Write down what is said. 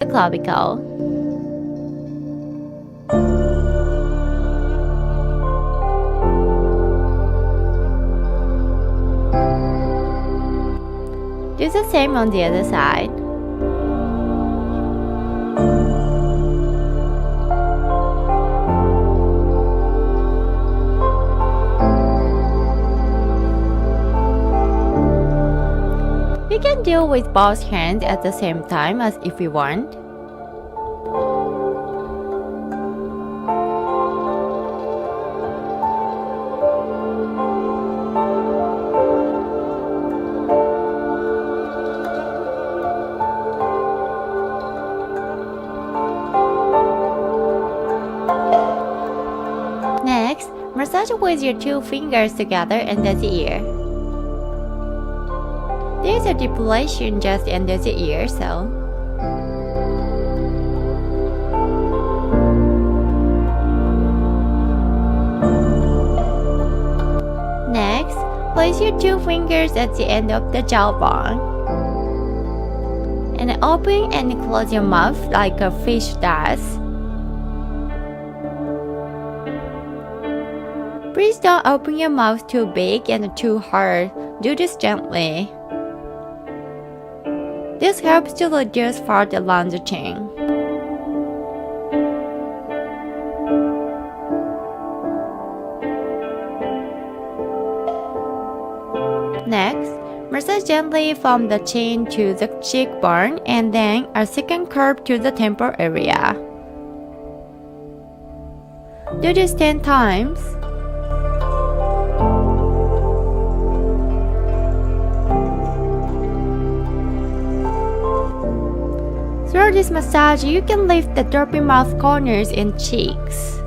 the clavicle. Do the same on the other side. You can do with both hands at the same time as if you want. Next, massage with your two fingers together under the ear. There's a depilation just under the ear, so next, place your two fingers at the end of the jawbone and open and close your mouth like a fish does. Please don't open your mouth too big and too hard. Do this gently. This helps to reduce fat along the chin. Next, massage gently from the chin to the cheekbone and then a second curve to the temple area. Do this 10 times. Through this massage, you can lift the droopy mouth corners and cheeks.